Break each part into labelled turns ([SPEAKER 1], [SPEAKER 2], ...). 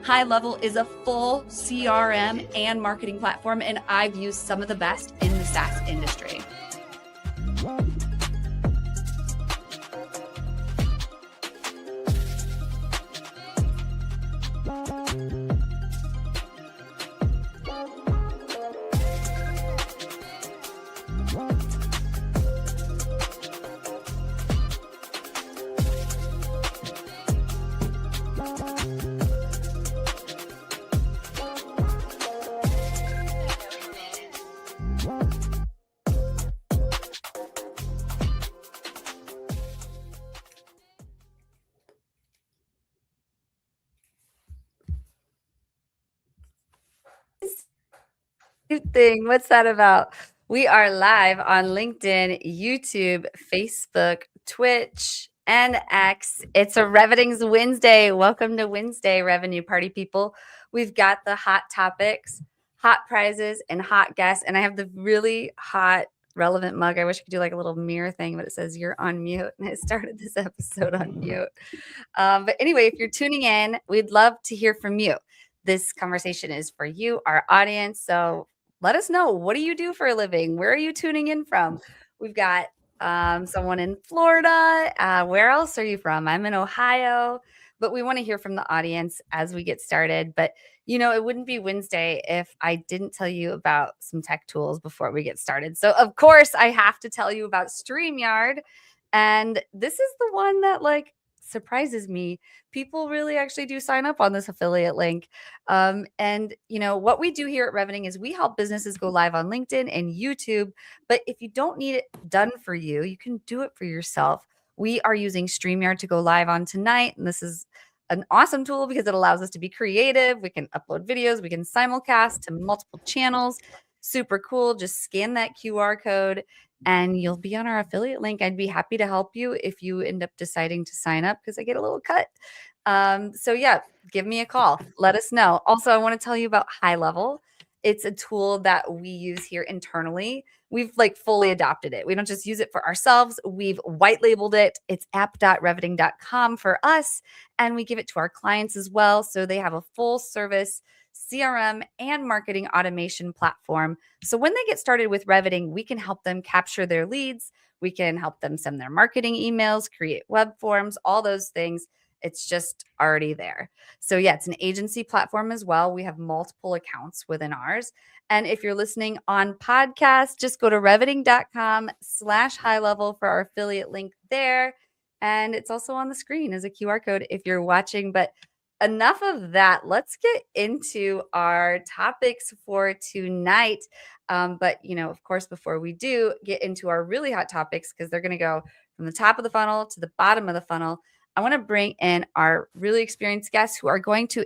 [SPEAKER 1] High Level is a full CRM and marketing platform, and I've used some of the best in the SaaS industry. Thing. What's that about? We are live on LinkedIn, YouTube, Facebook, Twitch, and X. It's a Revening's Wednesday. Welcome to Wednesday, Revenue Party people. We've got the hot topics, hot prizes, and hot guests. And I have the really hot, relevant mug. I wish I could do like a little mirror thing, but it says you're on mute. And it started this episode on mute. But anyway, if you're tuning in, we'd love to hear from you. This conversation is for you, our audience. So let us know. What do you do for a living? Where are you tuning in from? We've got someone in Florida. Where else are you from? I'm in Ohio. But we want to hear from the audience as we get started. But, you know, it wouldn't be Wednesday if I didn't tell you about some tech tools before we get started. So, of course, I have to tell you about StreamYard. And this is the one that, like, surprises me. People really actually do sign up on this affiliate link. And you know what we do here at Revening is we help businesses go live on LinkedIn and YouTube. But if you don't need it done for you, you can do it for yourself. We are using StreamYard to go live on tonight. And this is an awesome tool because it allows us to be creative. We can upload videos. We can simulcast to multiple channels. Super cool. Just scan that QR code and you'll be on our affiliate link. I'd be happy to help you if you end up deciding to sign up because I get a little cut. So yeah, give me a call. Let us know. Also, I want to tell you about High Level. It's a tool that we use here internally. We've like fully adopted it. We don't just use it for ourselves. We've white labeled it. It's app.revening.com for us. And we give it to our clients as well. So they have a full service CRM and marketing automation platform. So when they get started with Revening, we can help them capture their leads. We can help them send their marketing emails, create web forms, all those things. It's just already there. So yeah, it's an agency platform as well. We have multiple accounts within ours. And if you're listening on podcast, just go to revening.com/high level for our affiliate link there. And it's also on the screen as a QR code if you're watching. But enough of that. Let's get into our topics for tonight. But, you know, of course, before we do get into our really hot topics, because they're going to go from the top of the funnel to the bottom of the funnel, I want to bring in our really experienced guests who are going to,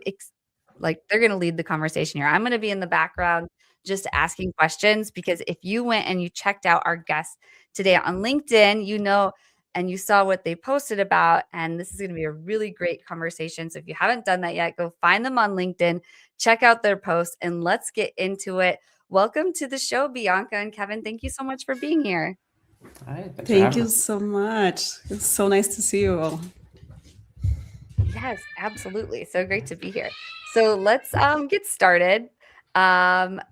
[SPEAKER 1] they're going to lead the conversation here. I'm going to be in the background just asking questions, because if you went and you checked out our guests today on LinkedIn, you know, and you saw what they posted about, and this is going to be a really great conversation. So if you haven't done that yet, go find them on LinkedIn, check out their posts, and let's get into it. Welcome to the show, Bianca and Kevin. Thank you so much for being here.
[SPEAKER 2] Hi,
[SPEAKER 3] Thank you so much. It's so nice to see you all.
[SPEAKER 1] Yes, absolutely. So great to be here. So let's get started.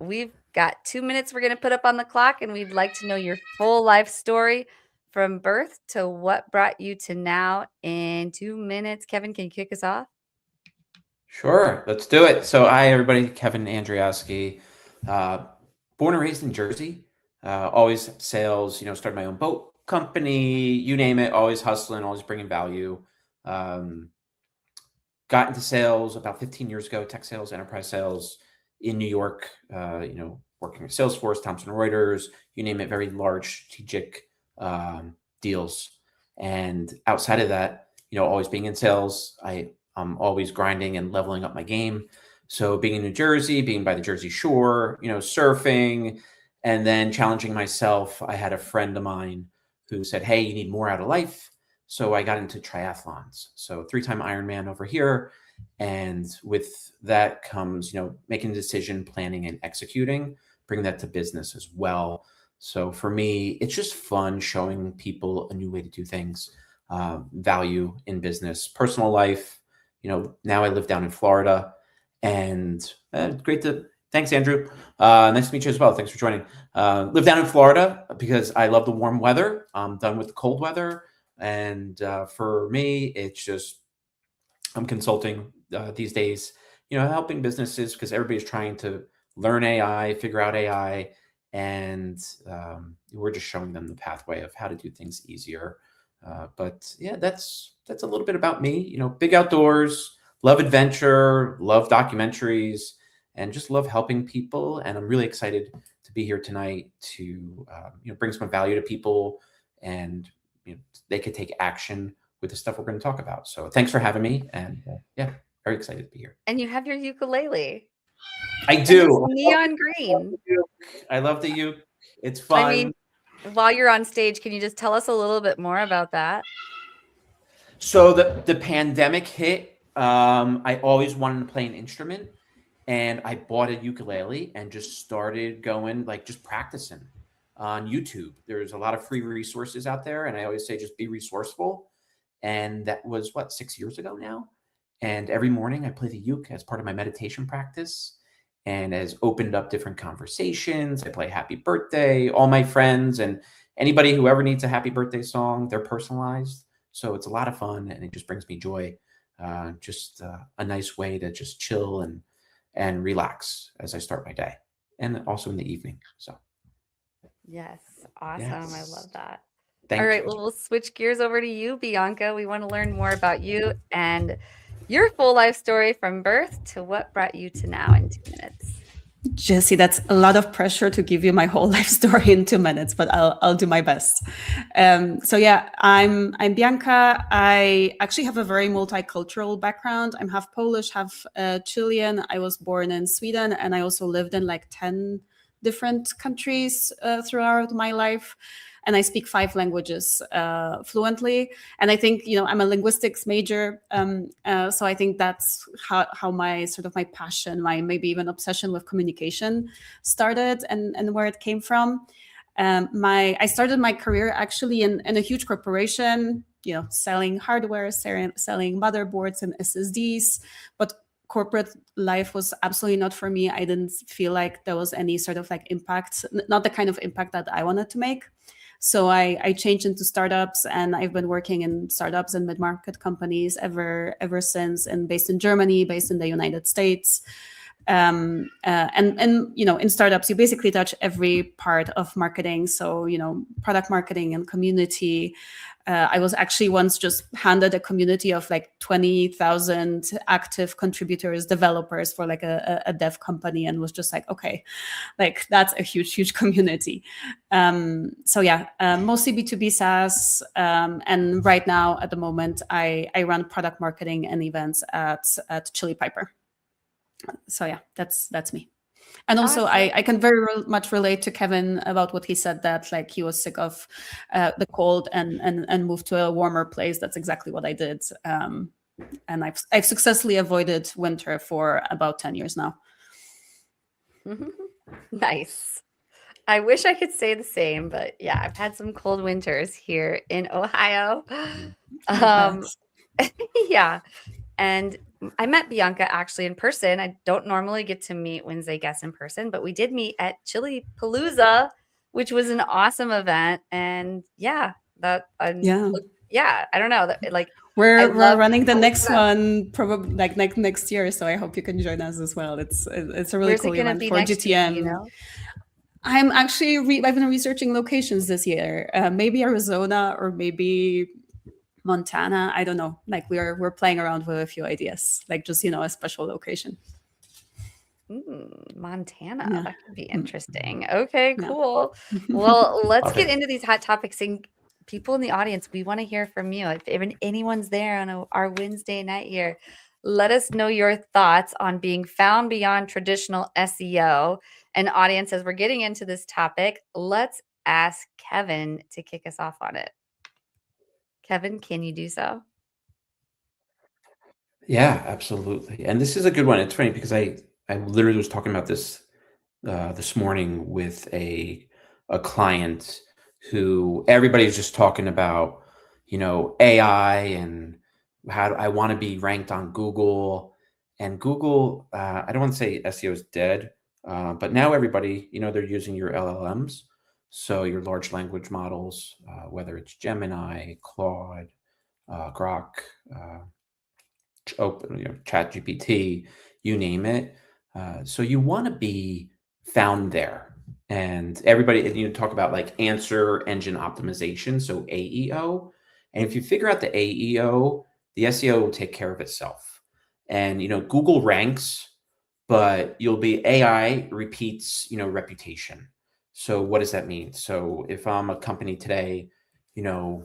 [SPEAKER 1] We've got 2 minutes we're going to put up on the clock, and we'd like to know your full life story from birth to what brought you to now in 2 minutes. Kevin, can you kick us off?
[SPEAKER 2] Sure, let's do it. So, hi everybody, Kevin Andreosky, uh, born and raised in Jersey. Always sales. Started my own boat company. You name it. Always hustling. Always bringing value. Um, got into sales about 15 years ago. Tech sales, enterprise sales in New York. Working with Salesforce, Thomson Reuters. You name it. Very large strategic deals. And outside of that, always being in sales, I'm always grinding and leveling up my game. So being in New Jersey, being by the Jersey Shore, surfing, and then challenging myself. I had a friend of mine who said, "Hey, you need more out of life." So I got into triathlons. So 3-time Ironman over here. And with that comes, making a decision, planning and executing, bring that to business as well. So for me, it's just fun showing people a new way to do things, value in business, personal life. Now I live down in Florida, and thanks, Andrew. Nice to meet you as well. Thanks for joining. Live down in Florida because I love the warm weather. I'm done with the cold weather. And for me, it's just, I'm consulting these days, helping businesses because everybody's trying to learn AI, figure out AI, and we're just showing them the pathway of how to do things easier. But yeah, that's a little bit about me. Big outdoors, love adventure, love documentaries, and just love helping people. And I'm really excited to be here tonight to bring some value to people, and they could take action with the stuff we're going to talk about. So thanks for having me, and yeah, very excited to be here.
[SPEAKER 1] And you have your ukulele.
[SPEAKER 2] I do.
[SPEAKER 1] Neon green.
[SPEAKER 2] I love the uke. It's fun.
[SPEAKER 1] I mean, while you're on stage, can you just tell us a little bit more about that?
[SPEAKER 2] So the pandemic hit. I always wanted to play an instrument, and I bought a ukulele and just started going, like, just practicing on YouTube. There's a lot of free resources out there, and I always say just be resourceful. And that was 6 years ago now. And every morning I play the uke as part of my meditation practice, and has opened up different conversations. I play happy birthday, all my friends, and anybody who ever needs a happy birthday song, they're personalized. So it's a lot of fun, and it just brings me joy. Just a nice way to just chill and relax as I start my day, and also in the evening. So
[SPEAKER 1] yes, awesome. Yes. I love that.
[SPEAKER 2] Thank
[SPEAKER 1] All right,
[SPEAKER 2] you.
[SPEAKER 1] well, we'll switch gears over to you, Bianca. We want to learn more about you and your full life story from birth to what brought you to now in 2 minutes.
[SPEAKER 3] Jessie, that's a lot of pressure to give you my whole life story in 2 minutes, but I'll do my best. So yeah, I'm Bianca. I actually have a very multicultural background. I'm half Polish, half Chilean. I was born in Sweden, and I also lived in like 10 different countries throughout my life. And I speak 5 languages fluently. And I think, I'm a linguistics major. So I think that's how my sort of my passion, my maybe even obsession with communication started, and where it came from. I started my career actually in a huge corporation, selling hardware, selling motherboards and SSDs. But corporate life was absolutely not for me. I didn't feel like there was any sort of like impact, not the kind of impact that I wanted to make. So I changed into startups, and I've been working in startups and mid-market companies ever since, and based in Germany, based in the United States. And in startups, you basically touch every part of marketing. So, product marketing and community. I was actually once just handed a community of like 20,000 active contributors, developers for like a dev company, and was just like, okay, like that's a huge community. So yeah, mostly B2B SaaS. And right now at the moment, I run product marketing and events at Chili Piper. So yeah, that's me. And also, awesome. I can very much relate to Kevin about what he said, that like he was sick of the cold and moved to a warmer place. That's exactly what I did. And I've successfully avoided winter for about 10 years now.
[SPEAKER 1] Nice. I wish I could say the same, but yeah, I've had some cold winters here in Ohio. Yeah. And I met Bianca actually in person. I don't normally get to meet WinsDay guests in person, but we did meet at Chili Palooza, which was an awesome event. And yeah, I don't know, like
[SPEAKER 3] We're
[SPEAKER 1] love
[SPEAKER 3] running the
[SPEAKER 1] people.
[SPEAKER 3] next one probably like next year, so I hope you can join us as well. It's a really
[SPEAKER 1] Where's
[SPEAKER 3] cool
[SPEAKER 1] it going to
[SPEAKER 3] event
[SPEAKER 1] be
[SPEAKER 3] for
[SPEAKER 1] next year,
[SPEAKER 3] GTM.
[SPEAKER 1] do you know?
[SPEAKER 3] I'm actually I've been researching locations this year. Maybe Arizona or maybe Montana. I don't know. Like we're playing around with a few ideas, like just a special location.
[SPEAKER 1] Montana.
[SPEAKER 3] Yeah.
[SPEAKER 1] That could be interesting. Okay,
[SPEAKER 3] Yeah.
[SPEAKER 1] cool. Well, let's
[SPEAKER 2] Okay.
[SPEAKER 1] get into these hot topics. And people in the audience, we want to hear from you. If even anyone's there on our Wednesday night here, let us know your thoughts on being found beyond traditional SEO. And audience, as we're getting into this topic, let's ask Kevin to kick us off on it. Kevin, can you do so?
[SPEAKER 2] Yeah, absolutely. And this is a good one. It's funny because I literally was talking about this this morning with a client who everybody's just talking about, AI and how I want to be ranked on Google. And Google, I don't want to say SEO is dead, but now everybody, they're using your LLMs. So your large language models, whether it's Gemini, Claude, Grok, open, Chat GPT, you name it. So you want to be found there. And everybody, talk about like answer engine optimization, so AEO. And if you figure out the AEO, the SEO will take care of itself. And Google ranks, but you'll be AI repeats, reputation. So what does that mean? So if I'm a company today, you'll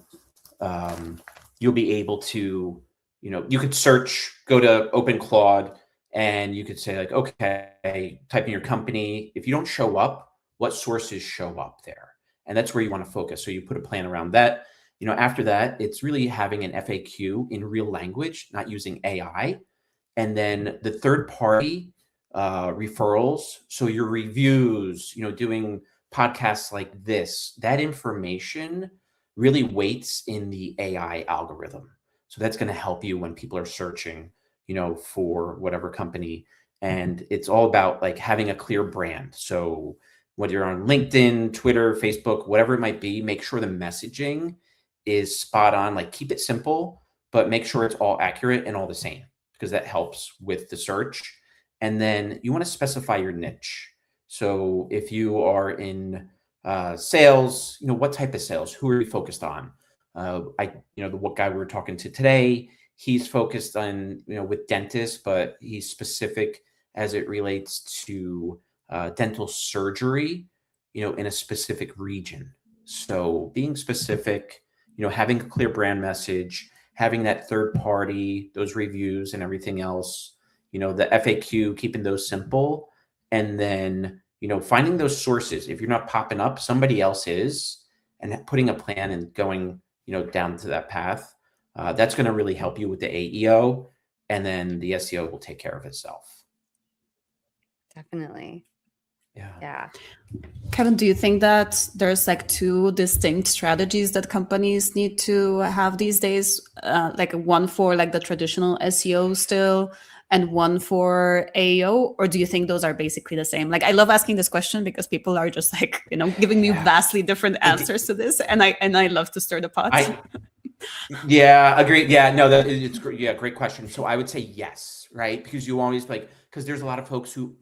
[SPEAKER 2] be able to, you could search, go to Open Claude, and you could say like, okay, type in your company. If you don't show up, what sources show up there? And that's where you want to focus. So you put a plan around that. After that, it's really having an FAQ in real language, not using AI. And then the third party referrals. So your reviews, doing podcasts like this, that information really weights in the AI algorithm. So that's going to help you when people are searching, for whatever company. And it's all about like having a clear brand. So whether you're on LinkedIn, Twitter, Facebook, whatever it might be, make sure the messaging is spot on. Like keep it simple, but make sure it's all accurate and all the same, because that helps with the search. And then you want to specify your niche. So if you are in sales, what type of sales? Who are you focused on? The guy we were talking to today, he's focused on, with dentists, but he's specific as it relates to dental surgery, in a specific region. So being specific, having a clear brand message, having that third party, those reviews and everything else, the FAQ, keeping those simple. And then, finding those sources. If you're not popping up, somebody else is, and putting a plan and going, down to that path. That's going to really help you with the AEO, and then the SEO will take care of itself.
[SPEAKER 1] Definitely. Yeah.
[SPEAKER 3] Kevin, do you think that there's like two distinct strategies that companies need to have these days? Like one for like the traditional SEO still, and one for AEO? Or do you think those are basically the same? Like I love asking this question because people are just like, giving me vastly different answers to this. And I love to stir the pot.
[SPEAKER 2] Yeah, agree. Yeah, no, it's great. Yeah, great question. So I would say yes, right? Because you always because there's a lot of folks who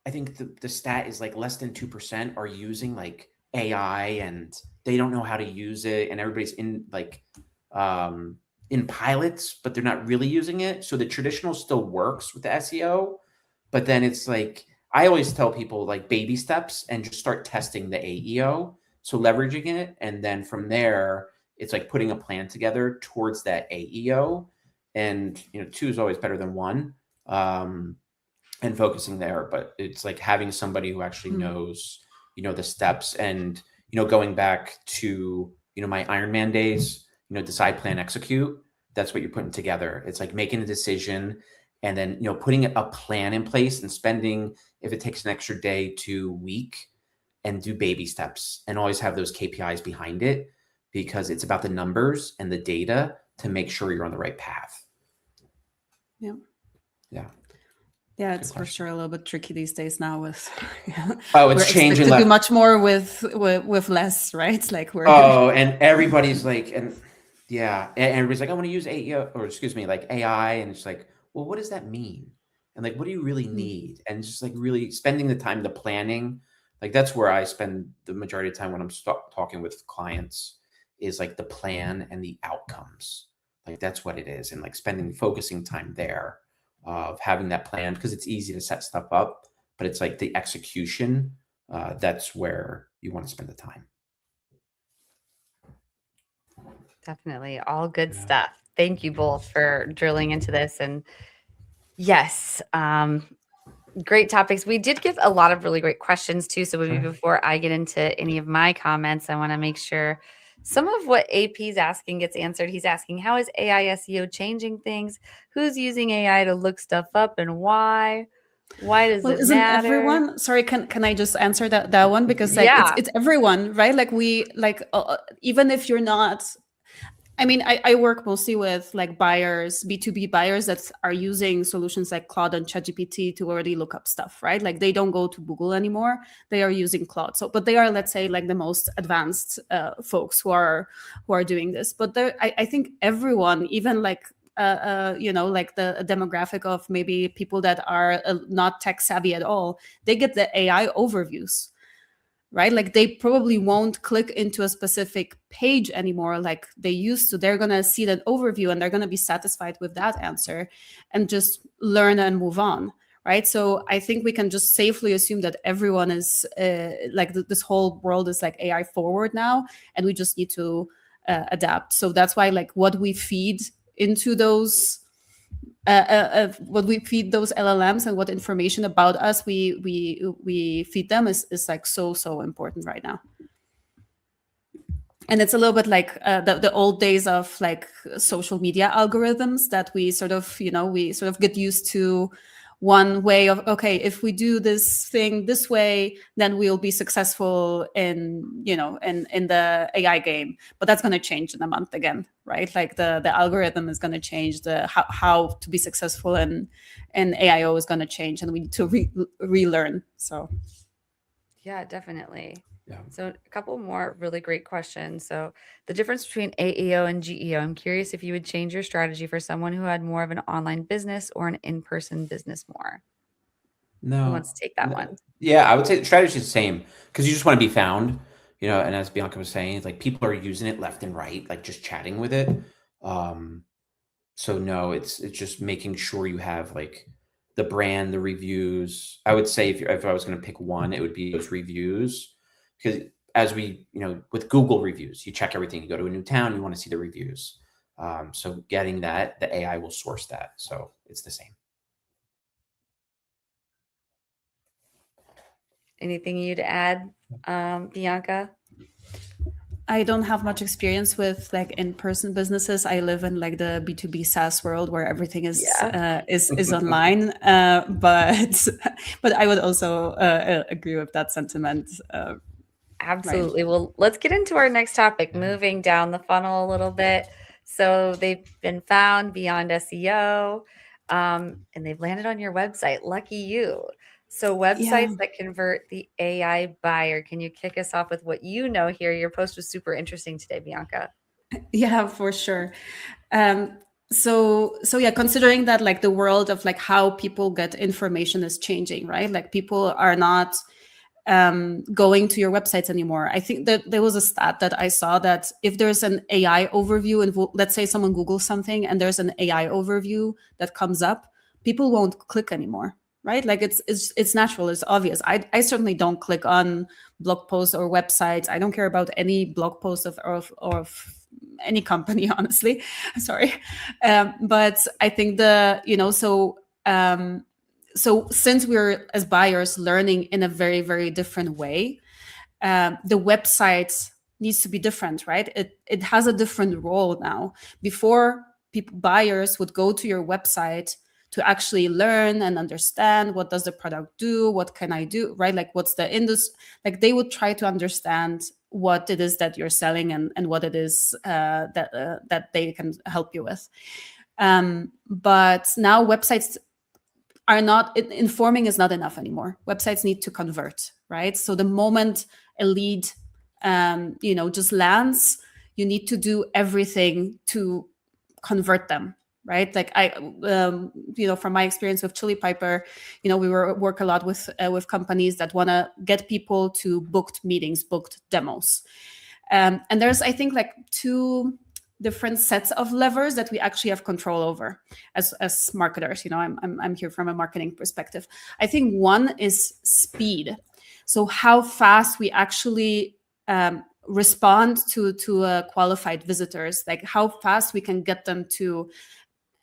[SPEAKER 2] I think the stat is like less than 2% are using like AI, and they don't know how to use it. And everybody's in in pilots, but they're not really using it. So the traditional still works with the SEO, but then it's like, I always tell people like baby steps and just start testing the AEO. So leveraging it. And then from there, it's like putting a plan together towards that AEO. And, two is always better than one. And focusing there, but it's like having somebody who actually knows, the steps. And, going back to, my Ironman days, decide, plan, execute. That's what you're putting together. It's like making a decision and then, putting a plan in place and spending, if it takes an extra day to week, and do baby steps and always have those KPIs behind it, because it's about the numbers and the data to make sure you're on the right path.
[SPEAKER 3] Yeah.
[SPEAKER 2] Yeah.
[SPEAKER 3] Yeah, it's for sure a little bit tricky these days now with
[SPEAKER 2] it's changing
[SPEAKER 3] to do much more with less, right? Like
[SPEAKER 2] and everybody's like, and Yeah, and everybody's like, I want to use AEO, or excuse me, like AI, and it's like, well, what does that mean? And like, what do you really need? And just like really spending the time, the planning, like that's where I spend the majority of time when I'm talking with clients, is like the plan and the outcomes. Like that's what it is, and like focusing time there, of having that plan, because it's easy to set stuff up, but it's like the execution. That's where you want to spend the time.
[SPEAKER 1] Definitely. All good
[SPEAKER 2] Yeah.
[SPEAKER 1] stuff. Thank you both for drilling into this. And yes, great topics. We did get a lot of really great questions too. So maybe
[SPEAKER 2] Sure.
[SPEAKER 1] before I get into any of my comments, I want to make sure some of what AP's asking gets answered. He's asking, how is AI SEO changing things? Who's using AI to look stuff up and why? Why does
[SPEAKER 3] Well,
[SPEAKER 1] it
[SPEAKER 3] isn't
[SPEAKER 1] matter?
[SPEAKER 3] everyone? Sorry, can I just answer that one, because like
[SPEAKER 1] Yeah.
[SPEAKER 3] it's everyone, right? Like we like even if you're not. I mean, I work mostly with like buyers, B2B buyers that are using solutions like Claude and ChatGPT to already look up stuff, right? Like they don't go to Google anymore; they are using Claude. So, but they are, let's say, like the most advanced folks who are doing this. But there, I think everyone, even like like the demographic of maybe people that are not tech savvy at all, they get the AI overviews, right? Like they probably won't click into a specific page anymore like they used to. They're going to see that overview and they're going to be satisfied with that answer and just learn and move on, right? So I think we can just safely assume that everyone is this whole world is like AI forward now, and we just need to adapt. So that's why like what we feed into those what we feed those LLMs and what information about us we feed them is like so important right now. And it's a little bit like the old days of like social media algorithms that we sort of get used to one way of, okay, if we do this thing this way, then we'll be successful in the AI game. But that's going to change in a month again, right? Like the algorithm is going to change, the how to be successful and AIO is going to change, and we need to relearn. So
[SPEAKER 1] Yeah, definitely.
[SPEAKER 2] Yeah.
[SPEAKER 1] So a couple more really great questions. So the difference between AEO and GEO. I'm curious if you would change your strategy for someone who had more of an online business or an in-person business more. Who
[SPEAKER 2] No.
[SPEAKER 1] wants to take that one?
[SPEAKER 2] Yeah, I would say the strategy is the same, because you just want to be found, and as Bianca was saying, it's like people are using it left and right, like just chatting with it. So no, it's just making sure you have like the brand, the reviews. I would say if I was going to pick one, it would be those reviews, because as we, with Google reviews, you check everything. You go to a new town, you want to see the reviews. So getting that, the AI will source that. So it's the same.
[SPEAKER 1] Anything you'd add, Bianca?
[SPEAKER 3] I don't have much experience with like in-person businesses. I live in like the B2B SaaS world where everything is is online. But I would also agree with that sentiment.
[SPEAKER 1] Absolutely. Right. Well, let's get into our next topic, moving down the funnel a little bit. So they've been found beyond SEO, and they've landed on your website. Lucky you. So websites that convert the AI buyer. Can you kick us off with what you know here? Your post was super interesting today, Bianca.
[SPEAKER 3] Yeah, for sure. So yeah, considering that like the world of like how people get information is changing, right? Like people are not going to your websites anymore. I think that there was a stat that I saw that if there's an AI overview and let's say someone Googles something and there's an AI overview that comes up, people won't click anymore, right? Like it's natural, it's obvious. I certainly don't click on blog posts or websites. I don't care about any blog post of any company, honestly. Sorry. But I think so since we're as buyers learning in a very, very different way, the website needs to be different, right? It has a different role now. Before, buyers would go to your website to actually learn and understand, what does the product do? What can I do, right? Like what's the industry? Like they would try to understand what it is that you're selling and what it is that they can help you with. But now websites are not, informing is not enough anymore. Websites need to convert, right? So the moment a lead just lands, you need to do everything to convert them, right? Like I, from my experience with Chili Piper, we work a lot with companies that want to get people to booked meetings, booked demos. And there's, I think, like two different sets of levers that we actually have control over as marketers. I'm here from a marketing perspective. I think one is speed. So how fast we actually respond to qualified visitors, like how fast we can get them to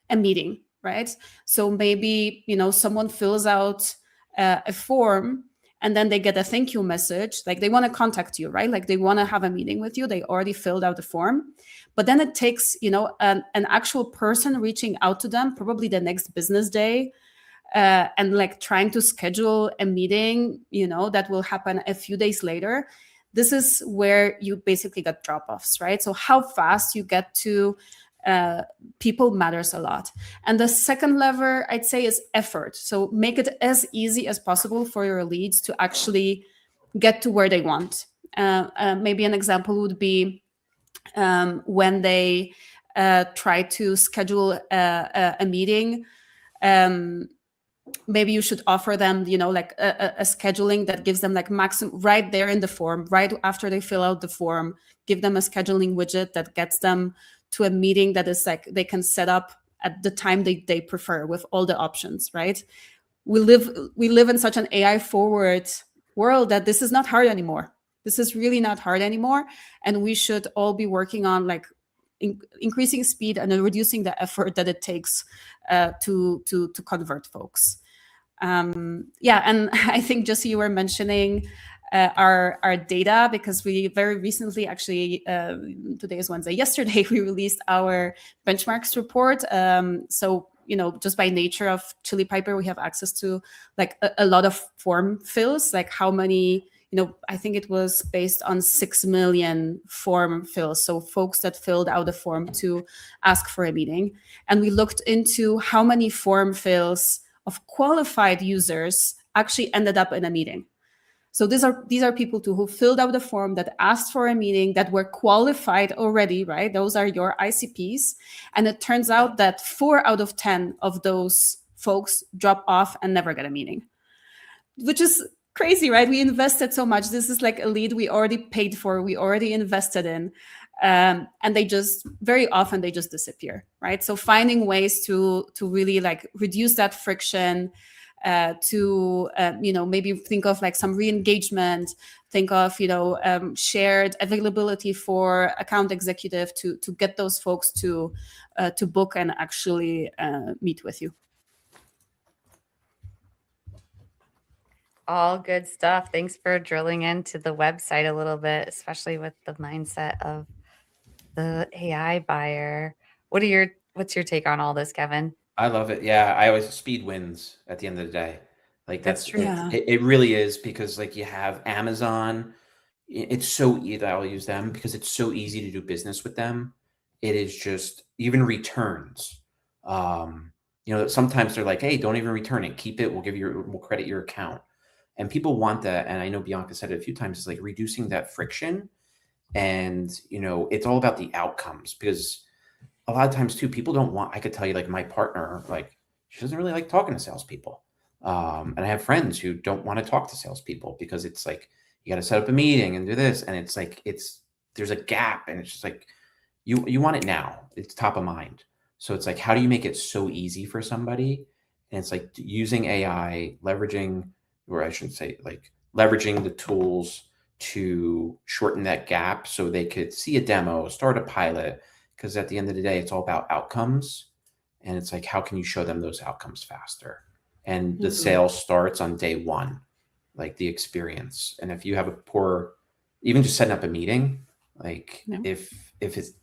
[SPEAKER 3] a meeting, right? So maybe, someone fills out a form and then they get a thank you message, like they want to contact you, right? Like they want to have a meeting with you. They already filled out the form, but then it takes, an actual person reaching out to them, probably the next business day, and like trying to schedule a meeting, that will happen a few days later. This is where you basically get drop-offs, right? So how fast you get to people matters a lot. And the second lever, I'd say, is effort. So make it as easy as possible for your leads to actually get to where they want. Maybe an example would be when they try to schedule a meeting. Maybe you should offer them, like a scheduling that gives them like maximum right there in the form, right after they fill out the form, give them a scheduling widget that gets them to a meeting that is like they can set up at the time they prefer with all the options, right? We live in such an AI forward world that this is not hard anymore. This is really not hard anymore. And we should all be working on like increasing speed and reducing the effort that it takes to convert folks. And I think, Jessie, you were mentioning our data, because we very recently, actually, today is Wednesday, yesterday, we released our benchmarks report. So, just by nature of Chili Piper, we have access to like a lot of form fills, like how many, I think it was based on 6 million form fills. So folks that filled out a form to ask for a meeting. And we looked into how many form fills of qualified users actually ended up in a meeting. So these are people who filled out the form, that asked for a meeting, that were qualified already, right? Those are your ICPs. And it turns out that 4 out of 10 of those folks drop off and never get a meeting, which is crazy, right? We invested so much. This is like a lead we already paid for, we already invested in. And they just, very often they just disappear, right? So finding ways to really like reduce that friction, to maybe think of like some re-engagement, think of shared availability for account executive to get those folks to book and actually meet with you.
[SPEAKER 1] All good stuff. Thanks for drilling into the website a little bit, especially with the mindset of the AI buyer. What's your take on all this, Kevin?
[SPEAKER 2] I love it. Yeah, I always, speed wins at the end of the day. Like
[SPEAKER 1] That's true.
[SPEAKER 3] Yeah.
[SPEAKER 2] It really is, because like you have Amazon, it's so easy. I'll use them because it's so easy to do business with them. It is just, even returns. Sometimes they're like, hey, don't even return it. Keep it. We'll credit your account. And people want that. And I know Bianca said it a few times, it's like reducing that friction. And, it's all about the outcomes, because a lot of times too, people don't want, I could tell you, like my partner, like she doesn't really like talking to salespeople. And I have friends who don't want to talk to salespeople, because it's like, you got to set up a meeting and do this. And it's like, there's a gap, and it's just like, you want it now. It's top of mind. So it's like, how do you make it so easy for somebody? And it's like using AI, leveraging the tools to shorten that gap so they could see a demo, start a pilot. Because at the end of the day, it's all about outcomes. And it's like, how can you show them those outcomes faster? And the sale starts on day one, like the experience. And if you have a poor, even just setting up a meeting, like if it's,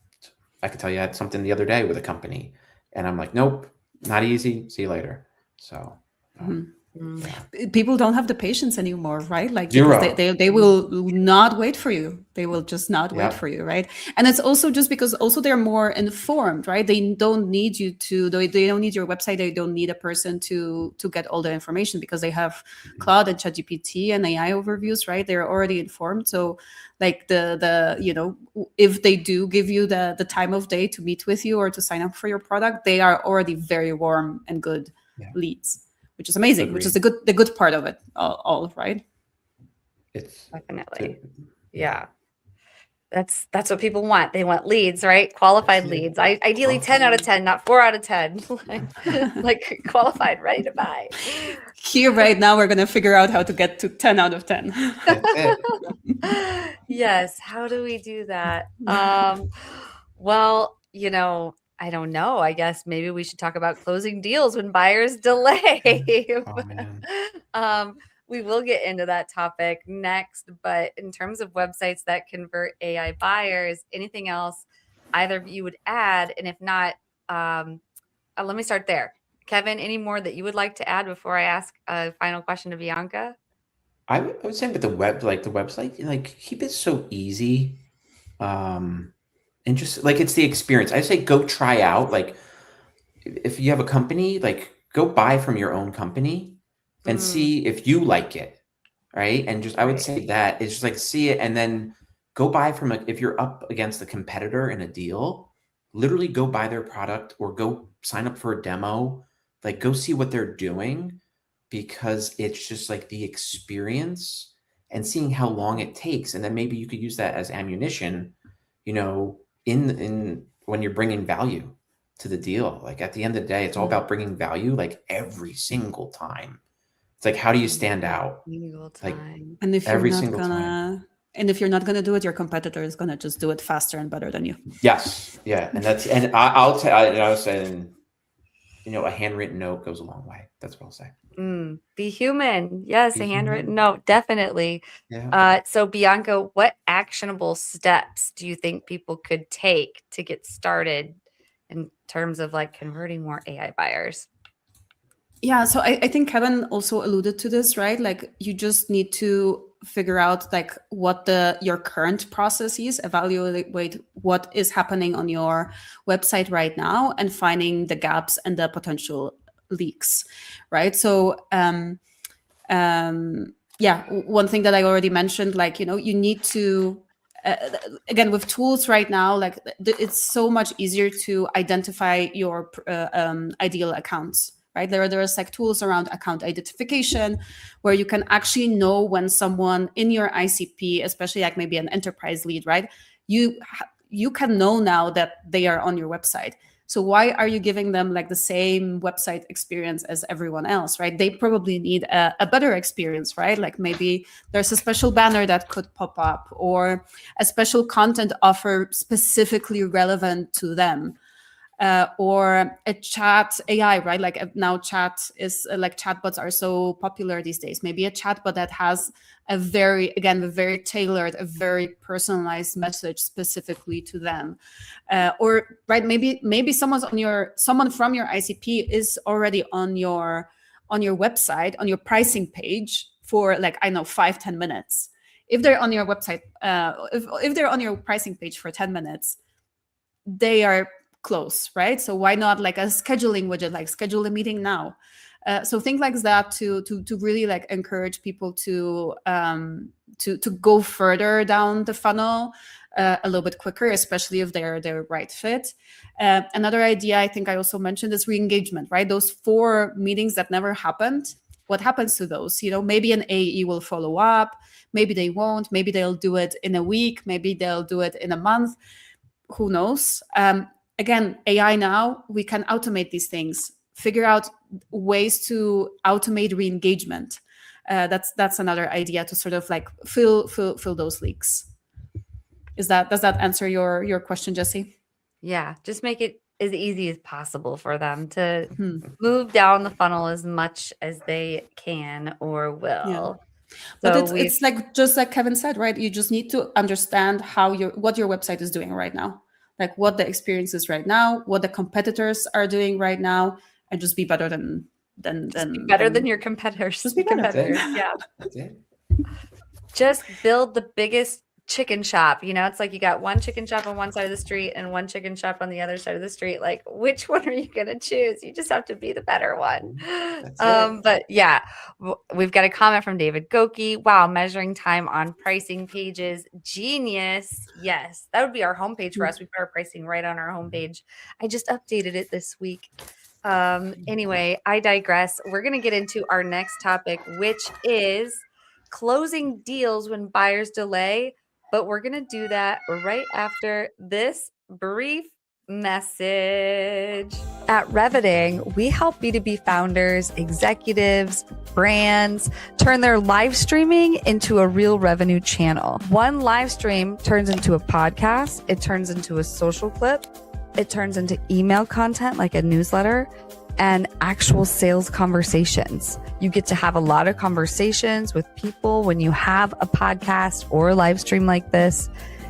[SPEAKER 2] I could tell you I had something the other day with a company, and I'm like, nope, not easy. See you later. So
[SPEAKER 3] People don't have the patience anymore, right? Like,
[SPEAKER 2] Zero.
[SPEAKER 3] because they will not wait for you. They will just not wait for you, right? And it's also just because also they're more informed, right? They don't need you to, they don't need your website. They don't need a person to get all the information because they have Claude and ChatGPT and AI overviews, right? They're already informed. So like the you know, if they do give you the time of day to meet with you or to sign up for your product, they are already very warm and good leads, which is amazing. Which is the good part of it all, right?
[SPEAKER 2] It's
[SPEAKER 1] definitely, yeah. That's what people want. They want leads, right? Qualified leads. Ideally 10 out of 10, not 4 out of 10. like qualified, ready to buy.
[SPEAKER 3] Here right now, we're going to figure out how to get to 10 out of 10.
[SPEAKER 2] That's it.
[SPEAKER 1] Yes. How do we do that? Well, you know, I don't know. I guess maybe we should talk about closing deals when buyers delay.
[SPEAKER 2] Oh, man.
[SPEAKER 1] We will get into that topic next, but in terms of websites that convert AI buyers, anything else either of you would add? And if not, let me start there. Kevin, any more that you would like to add before I ask a final question to Bianca?
[SPEAKER 2] I would say with the website, like keep it so easy. And just like it's the experience. I say go try out. Like if you have a company, like go buy from your own company and see if you like it, right? And just I would say that it's just like see it and then go buy from if you're up against a competitor in a deal, literally go buy their product or go sign up for a demo, like go see what they're doing, because it's just like the experience and seeing how long it takes, and then maybe you could use that as ammunition, you know, in when you're bringing value to the deal. Like at the end of the day, it's all about bringing value, like every single time. It's like, how do you stand out? Like
[SPEAKER 3] and if
[SPEAKER 2] every
[SPEAKER 3] you're not
[SPEAKER 2] single time.
[SPEAKER 3] And if you're not gonna do it, your competitor is gonna just do it faster and better than you.
[SPEAKER 2] Yes, yeah, and that's I'll tell. I was saying, you know, a handwritten note goes a long way. That's what I'll say.
[SPEAKER 1] Be human. Yes, a handwritten note, definitely.
[SPEAKER 2] Yeah.
[SPEAKER 1] So Bianca, what actionable steps do you think people could take to get started in terms of like converting more AI buyers?
[SPEAKER 3] Yeah, so I think Kevin also alluded to this, right? Like you just need to figure out like what your current process is, evaluate what is happening on your website right now, and finding the gaps and the potential leaks, right? So yeah, one thing that I already mentioned, like, you know, you need to again, with tools right now, like it's so much easier to identify your ideal accounts. Right? There's like tools around account identification where you can actually know when someone in your ICP, especially like maybe an enterprise lead, right? You can know now that they are on your website. So why are you giving them like the same website experience as everyone else, right? They probably need a better experience, right? Like maybe there's a special banner that could pop up or a special content offer specifically relevant to them. Or a chat AI, right? Like now chat is like chatbots are so popular these days. Maybe a chatbot that has a very tailored, a very personalized message specifically to them. Or right, maybe someone from your ICP is already on your website, on your pricing page for like, I know, 5-10 minutes. If they're on your website, if they're on your pricing page for 10 minutes, they are close, right? So why not like a scheduling widget, like schedule a meeting now? So things like that to really like encourage people to go further down the funnel a little bit quicker, especially if they're right fit. Another idea I think I also mentioned is re-engagement, right? Those 4 meetings that never happened. What happens to those? You know, maybe an AE will follow up, maybe they won't, maybe they'll do it in a week, maybe they'll do it in a month. Who knows? Again, AI now, we can automate these things, figure out ways to automate re-engagement. That's another idea to sort of like fill those leaks. Does that answer your question, Jessie?
[SPEAKER 1] Yeah, just make it as easy as possible for them to move down the funnel as much as they can or will.
[SPEAKER 3] Yeah. But it's like, just like Kevin said, right? You just need to understand what your website is doing right now, like what the experience is right now, what the competitors are doing right now, and just be better than
[SPEAKER 1] better than your competitors.
[SPEAKER 3] Just be better.
[SPEAKER 1] Yeah.
[SPEAKER 2] That's it.
[SPEAKER 1] Just build the biggest chicken shop. It's like you got one chicken shop on one side of the street and one chicken shop on the other side of the street. Like, which one are you going to choose? You just have to be the better one. But yeah, we've got a comment from David Goki. Wow, measuring time on pricing pages. Genius. Yes, that would be our homepage for us. We put our pricing right on our homepage. I just updated it this week. Anyway, I digress. We're going to get into our next topic, which is closing deals when buyers delay. But we're going to do that right after this brief message. At Reveting, we help B2B founders, executives, brands turn their live streaming into a real revenue channel. One live stream turns into a podcast. It turns into a social clip. It turns into email content like a newsletter and actual sales conversations. You get to have a lot of conversations with people when you have a podcast or a live stream like this.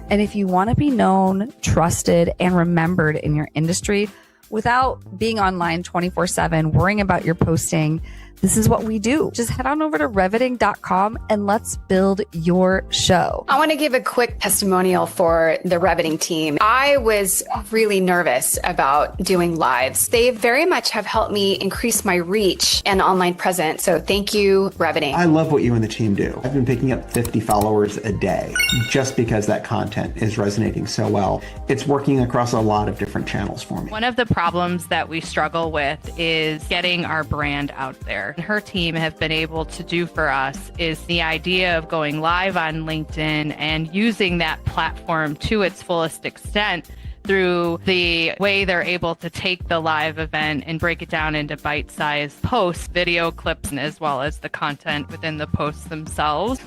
[SPEAKER 1] And if you want to be known, trusted, and remembered in your industry without being online 24/7, worrying about your posting, this is what we do. Just head on over to reveting.com and let's build your show.
[SPEAKER 4] I want to give a quick testimonial for the Reveting team. I was really nervous about doing lives. They very much have helped me increase my reach and online presence. So thank you, Reveting.
[SPEAKER 5] I love what you and the team do. I've been picking up 50 followers a day just because that content is resonating so well. It's working across a lot of different channels for me.
[SPEAKER 6] One of the problems that we struggle with is getting our brand out there. Her team have been able to do for us is the idea of going live on LinkedIn and using that platform to its fullest extent through the way they're able to take the live event and break it down into bite-sized posts, video clips, as well as the content within the posts themselves.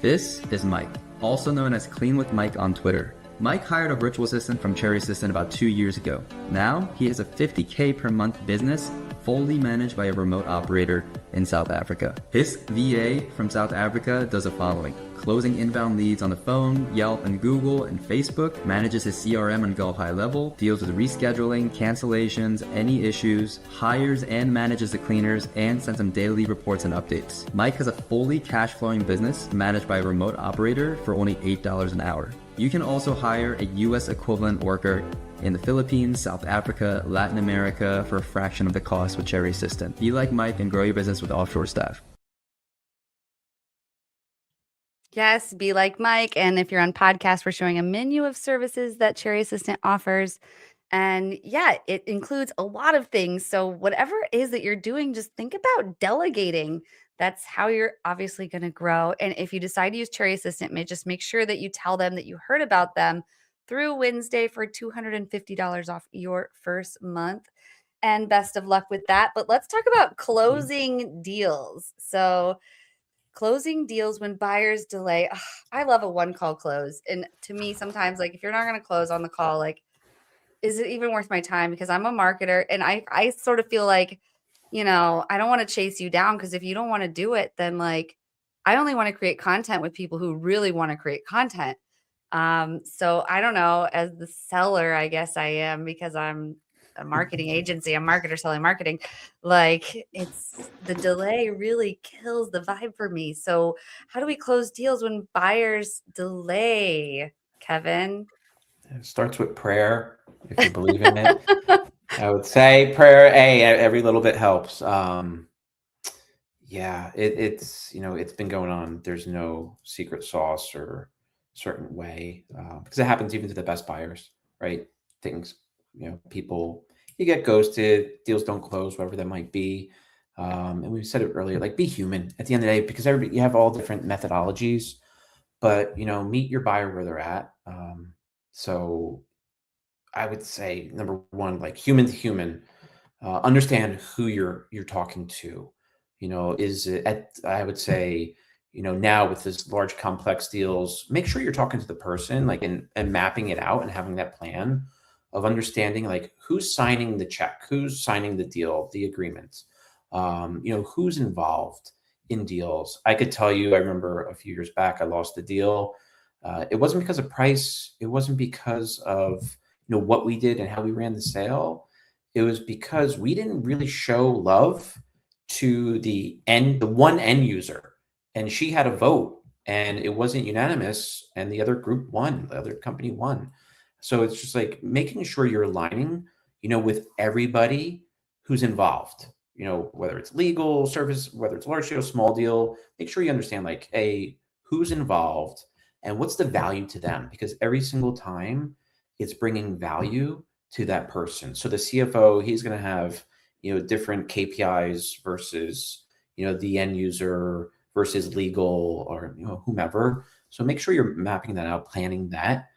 [SPEAKER 7] This is Mike, also known as Clean with Mike on Twitter. Mike hired a virtual assistant from Cherry Assistant about 2 years ago. Now, he has a $50K per month business, fully managed by a remote operator in South Africa. His VA from South Africa does the following: closing inbound leads on the phone, Yelp and Google and Facebook, manages his CRM and Go high level, deals with rescheduling, cancellations, any issues, hires and manages the cleaners, and sends them daily reports and updates. Mike has a fully cash flowing business managed by a remote operator for only $8 an hour. You can also hire a US equivalent worker in the Philippines, South Africa, Latin America for a fraction of the cost with Cherry Assistant. Be like Mike and grow your business with offshore staff.
[SPEAKER 1] Yes, be like Mike. And if you're on podcast, we're showing a menu of services that Cherry Assistant offers. And yeah, it includes a lot of things. So whatever it is that you're doing, just think about delegating. That's how you're obviously going to grow. And if you decide to use Cherry Assistant, just make sure that you tell them that you heard about them through WinsDay for $250 off your first month. And best of luck with that. But let's talk about closing deals. So closing deals when buyers delay. Ugh, I love a one-call close. And to me, sometimes, like, if you're not going to close on the call, like, is it even worth my time? Because I'm a marketer and I sort of feel like, I don't want to chase you down, because if you don't want to do it, then like, I only want to create content with people who really want to create content. So I don't know, as the seller, I guess I am, because I'm a marketing agency, a marketer selling marketing. Like, it's the delay really kills the vibe for me. So how do we close deals when buyers delay, Kevin?
[SPEAKER 2] It starts with prayer, if you believe in it. I would say prayer, every little bit helps. Yeah, it's it's been going on. There's no secret sauce or certain way, because it happens even to the best buyers, right? Things, people, you get ghosted, deals don't close, whatever that might be. And we said it earlier, like, be human at the end of the day, because you have all different methodologies, but meet your buyer where they're at. So I would say, number one, like, human to human, understand who you're talking to. I would say, now with this large complex deals, make sure you're talking to the person, like, and mapping it out and having that plan of understanding, like, who's signing the check, who's signing the deal, the agreement, who's involved in deals. I could tell you, I remember a few years back, I lost the deal. It wasn't because of price. It wasn't because of, what we did and how we ran the sale, it was because we didn't really show love to the one end user, and she had a vote, and it wasn't unanimous, and the other group won, the other company won. So it's just like making sure you're aligning, with everybody who's involved, whether it's legal service, whether it's large deal, small deal, make sure you understand like, who's involved and what's the value to them, because every single time it's bringing value to that person. So the CFO, he's going to have, different KPIs versus, the end user versus legal or, whomever. So make sure you're mapping that out, planning that,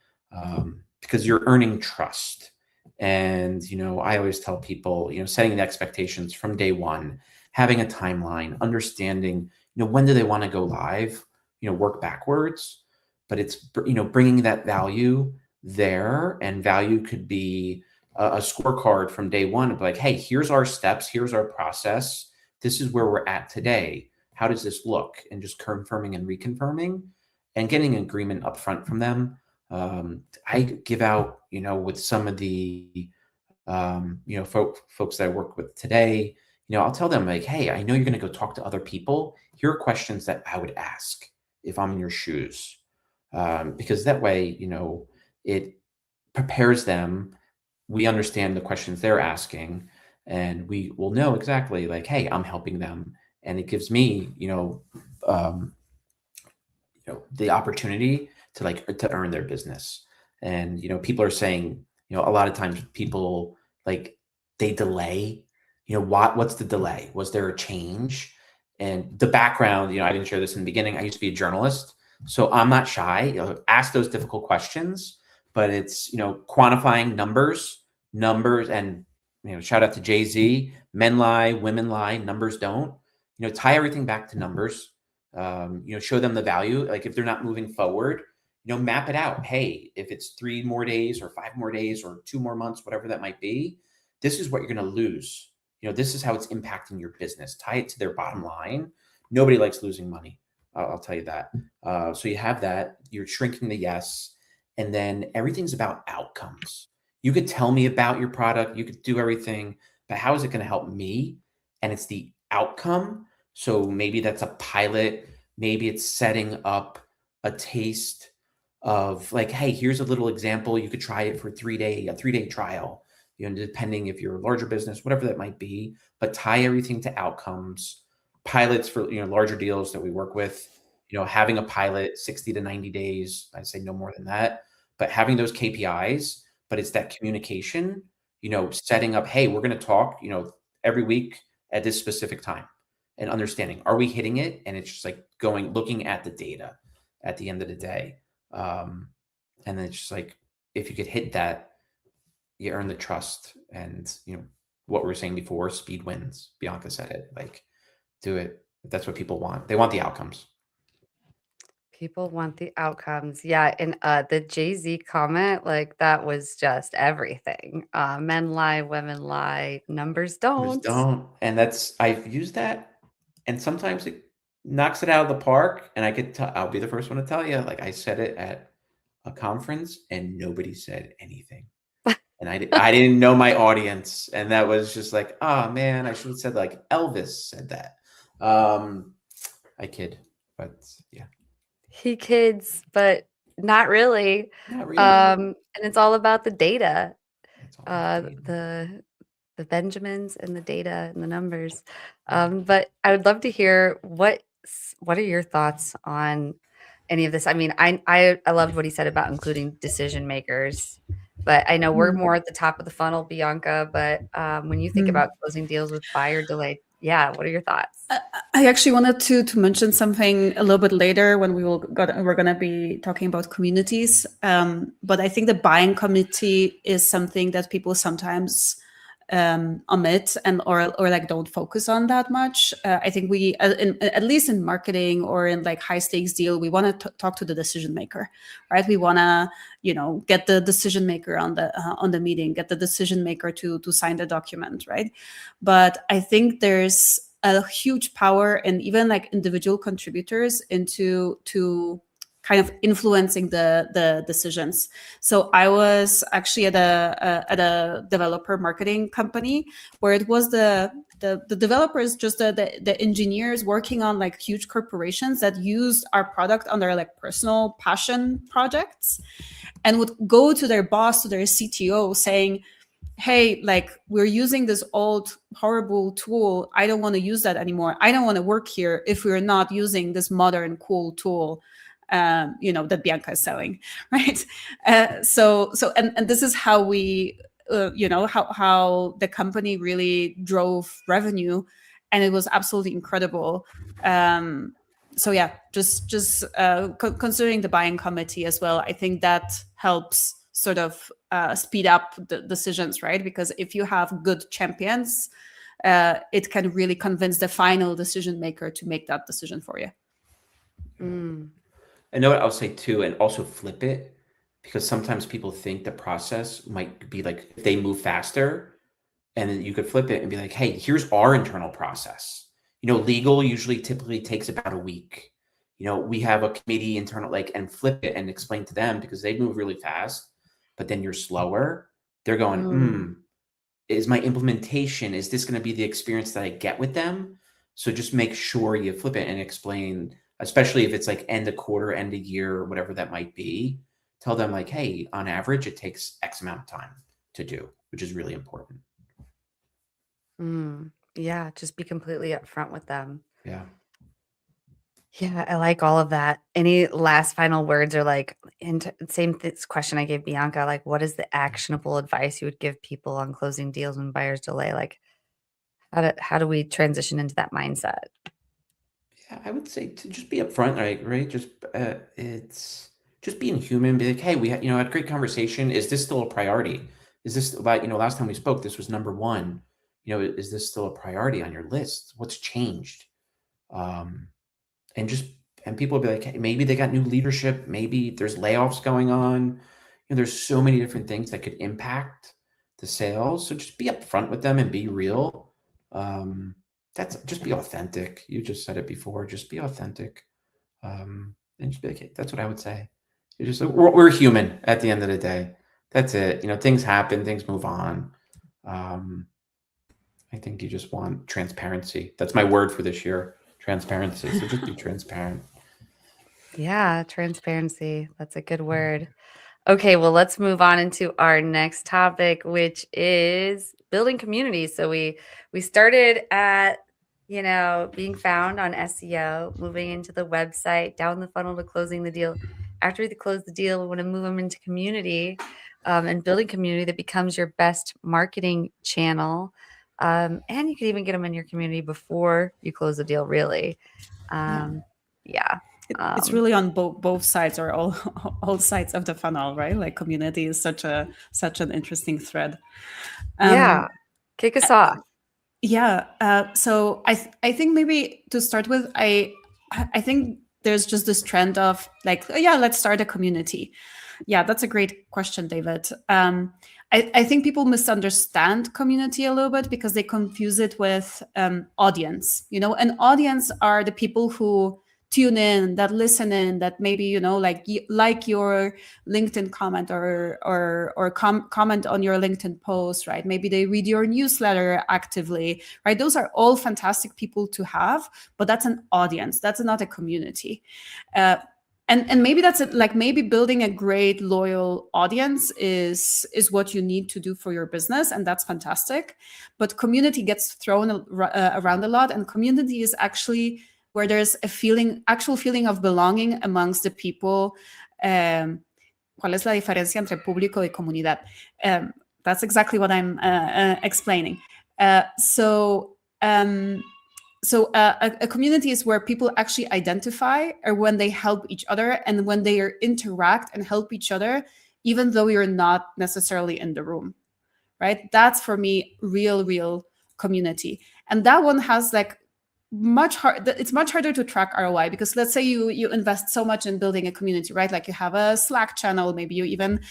[SPEAKER 2] because you're earning trust. And, I always tell people, setting the expectations from day one, having a timeline, understanding, when do they want to go live, work backwards, but it's, bringing that value there. And value could be a scorecard from day one of like, hey, here's our steps, here's our process, this is where we're at today, how does this look, and just confirming and reconfirming and getting an agreement up front from them. I give out, with some of the folks that I work with today, I'll tell them like, hey, I know you're going to go talk to other people, here are questions that I would ask if I'm in your shoes, because that way, it prepares them. We understand the questions they're asking, and we will know exactly like, hey, I'm helping them. And it gives me, the opportunity to earn their business. And, people are saying, a lot of times people like they delay, what's the delay? Was there a change? And the background, I didn't share this in the beginning. I used to be a journalist, so I'm not shy. Ask those difficult questions, but it's, quantifying numbers, and, shout out to Jay-Z, men lie, women lie, numbers don't, tie everything back to numbers, show them the value. Like if they're not moving forward, map it out. Hey, if it's 3 more days or 5 more days or 2 more months, whatever that might be, this is what you're going to lose. This is how it's impacting your business. Tie it to their bottom line. Nobody likes losing money. I'll tell you that. So you have that, you're shrinking the yes, and then everything's about outcomes. You could tell me about your product, you could do everything, but how is it going to help me? And it's the outcome. So maybe that's a pilot. Maybe it's setting up a taste of like, hey, here's a little example. You could try it for a 3-day trial, depending if you're a larger business, whatever that might be, but tie everything to outcomes. Pilots for, larger deals that we work with, having a pilot 60 to 90 days, I'd say no more than that, but having those KPIs, but it's that communication, setting up, hey, we're going to talk, every week at this specific time, and understanding, are we hitting it? And it's just like looking at the data at the end of the day. And then it's just like, if you could hit that, you earn the trust. And, what we were saying before, speed wins. Bianca said it, like, do it. That's what people want. They want the outcomes.
[SPEAKER 1] People want the outcomes. Yeah. And the Jay-Z comment, like that was just everything. Men lie, women lie, numbers don't.
[SPEAKER 2] And I've used that. And sometimes it knocks it out of the park. And I'll be the first one to tell you, like I said it at a conference and nobody said anything. And I didn't know my audience. And that was just like, oh man, I should have said like Elvis said that. I kid, but yeah.
[SPEAKER 1] He kids, but not really.
[SPEAKER 2] Not really.
[SPEAKER 1] And it's all about the data.
[SPEAKER 2] It's all about the data.
[SPEAKER 1] The Benjamins and the data and the numbers. But I would love to hear what are your thoughts on any of this? I mean, I loved what he said about including decision makers, but I know we're more at the top of the funnel, Bianca. But when you think about closing deals with buyer delay, what are your thoughts?
[SPEAKER 3] I actually wanted to mention something a little bit later when we're going to be talking about communities. But I think the buying community is something that people sometimes omit or like don't focus on that much. I think we, at least in marketing or in like high stakes deal, we want to talk to the decision maker, right? We want to, get the decision maker on the meeting, get the decision maker to sign the document, right? But I think there's a huge power in even like individual contributors into kind of influencing the decisions. So I was actually at a developer marketing company where it was the developers, just the engineers working on like huge corporations that used our product on their like personal passion projects, and would go to their boss, to their CTO, saying, hey, like, we're using this old horrible tool. I don't want to use that anymore. I don't want to work here if we're not using this modern cool tool, that Bianca is selling, right? And this is how we, how the company really drove revenue, and it was absolutely incredible. So yeah, just considering the buying committee as well, I think that helps sort of speed up the decisions, right? Because if you have good champions, it can really convince the final decision maker to make that decision for you.
[SPEAKER 2] I know what I'll say too, and also flip it, because sometimes people think the process might be like, if they move faster, and then you could flip it and be like, hey, here's our internal process. Legal usually typically takes about a week. We have a committee internal, and flip it and explain to them, because they move really fast, but then you're slower. They're going, is my implementation, is this going to be the experience that I get with them? So just make sure you flip it and explain, especially if it's like end of quarter, end of year, or whatever that might be. Tell them like, hey, on average, it takes X amount of time to do, which is really important.
[SPEAKER 1] Yeah, just be completely upfront with them.
[SPEAKER 2] Yeah.
[SPEAKER 1] Yeah, I like all of that. Any last final words, or like, same question I gave Bianca, like, what is the actionable advice you would give people on closing deals when buyers delay? Like, how do we transition into that mindset?
[SPEAKER 2] Yeah, I would say to just be upfront, right? Just it's just being human. Be like, hey, we had a great conversation. Is this still a priority? Is this about last time we spoke, this was number one. Is this still a priority on your list? What's changed? And people will be like, hey, maybe they got new leadership. Maybe there's layoffs going on. There's so many different things that could impact the sales. So just be upfront with them and be real. Just be authentic. You just said it before. Just be authentic, and just be like, hey, that's what I would say. We're human at the end of the day. That's it. Things happen. Things move on. I think you just want transparency. That's my word for this year. Transparency. So just be transparent.
[SPEAKER 1] Yeah, transparency. That's a good word. Okay, well, let's move on into our next topic, which is building communities. So we started at, being found on SEO, moving into the website, down the funnel to closing the deal. After we close the deal, we want to move them into community, and building community that becomes your best marketing channel. And you can even get them in your community before you close the deal, really. Yeah.
[SPEAKER 3] It's really on both sides, or all sides of the funnel, right? Like, community is such an interesting thread.
[SPEAKER 1] Yeah. Kick us off.
[SPEAKER 3] Yeah. So I think maybe to start with, I think there's just this trend of like, let's start a community. Yeah, that's a great question, David. I think people misunderstand community a little bit because they confuse it with audience. An audience are the people who tune in, that listen in, that maybe like your LinkedIn comment or comment on your LinkedIn post, right? Maybe they read your newsletter actively, right? Those are all fantastic people to have, but that's an audience. That's not a community. And maybe that's it. Like, maybe building a great loyal audience is what you need to do for your business, and that's fantastic. But community gets thrown around a lot, and community is actually where there's actual feeling of belonging amongst the people. ¿Cuál es la diferencia entre público y comunidad? That's exactly what I'm explaining. So a community is where people actually identify, or when they help each other, and when they interact and help each other, even though you're not necessarily in the room, right? That's, for me, real community. And that one has like it's much harder to track ROI, because let's say you invest so much in building a community, right? Like, you have a Slack channel, maybe you even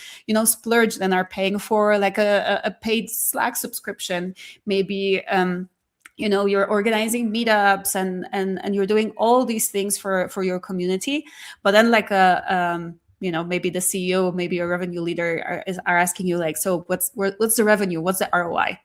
[SPEAKER 3] splurged and are paying for like a paid Slack subscription. Maybe you're organizing meetups and you're doing all these things for your community, but then like maybe the CEO, maybe a revenue leader are asking you like, so what's the revenue, what's the ROI?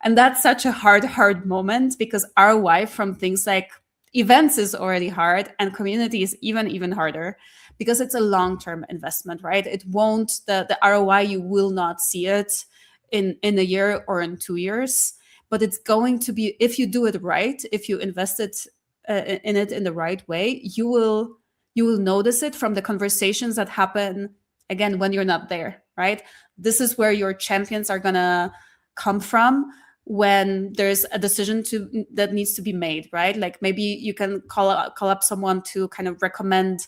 [SPEAKER 3] And that's such a hard moment, because ROI from things like events is already hard, and community is even harder, because it's a long-term investment, right? It won't, the ROI, you will not see it in a year or in 2 years, but it's going to be, if you do it right, if you invest it in it in the right way, you will notice it from the conversations that happen, again, when you're not there, right? This is where your champions are gonna come from, when there's a decision that needs to be made, right? Like maybe you can call up someone to kind of recommend,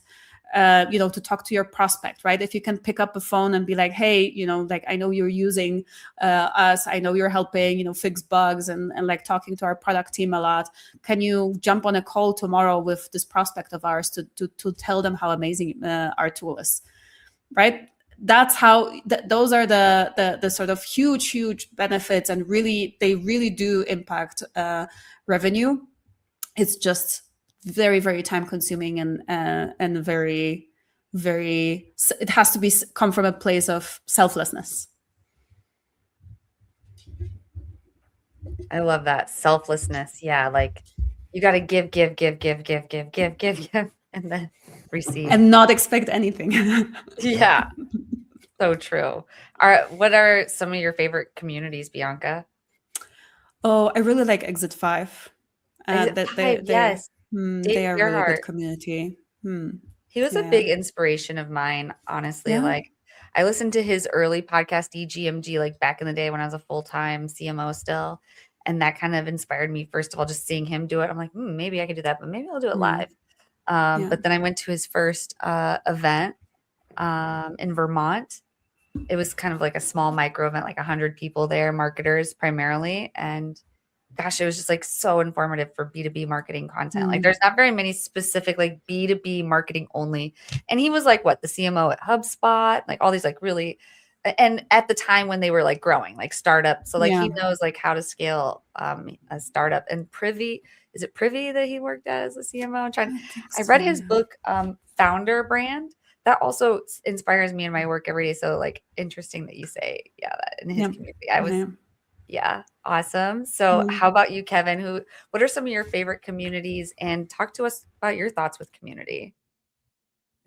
[SPEAKER 3] to talk to your prospect, right? If you can pick up a phone and be like, hey, like, I know you're using us, I know you're helping, fix bugs and like talking to our product team a lot. Can you jump on a call tomorrow with this prospect of ours to tell them how amazing our tool is, right? That's how those are the sort of huge benefits, and they really do impact revenue. It's just very, very time consuming, and very, very, it has to come from a place of selflessness.
[SPEAKER 1] I love that selflessness. Yeah, like you got to give, and then receive,
[SPEAKER 3] and not expect anything.
[SPEAKER 1] Yeah, so true. What are some of your favorite communities, Bianca?
[SPEAKER 3] Oh, I really like Exit 5.
[SPEAKER 1] Exit 5, yes.
[SPEAKER 3] They are a really
[SPEAKER 1] Gerhardt.
[SPEAKER 3] good community.
[SPEAKER 1] He was a big inspiration of mine, honestly.
[SPEAKER 3] Yeah.
[SPEAKER 1] Like, I listened to his early podcast, EGMG, like back in the day when I was a full-time CMO still. And that kind of inspired me, first of all, just seeing him do it. I'm like, maybe I could do that, but maybe I'll do it live. But then I went to his first event in Vermont. It was kind of like a small micro event, like 100 people there, marketers primarily. And gosh, it was just like so informative for B2B marketing content. Like there's not very many specific like B2B marketing only. And he was like, what, the CMO at HubSpot, like all these like really, and at the time when they were like growing, like startup. So like he knows like how to scale a startup. And Privy, is it Privy that he worked at as a CMO? I read his book, Founder Brand. That also inspires me in my work every day. So like interesting that you say, that in his community. Awesome. So how about you, Kevin? What are some of your favorite communities, and talk to us about your thoughts with community?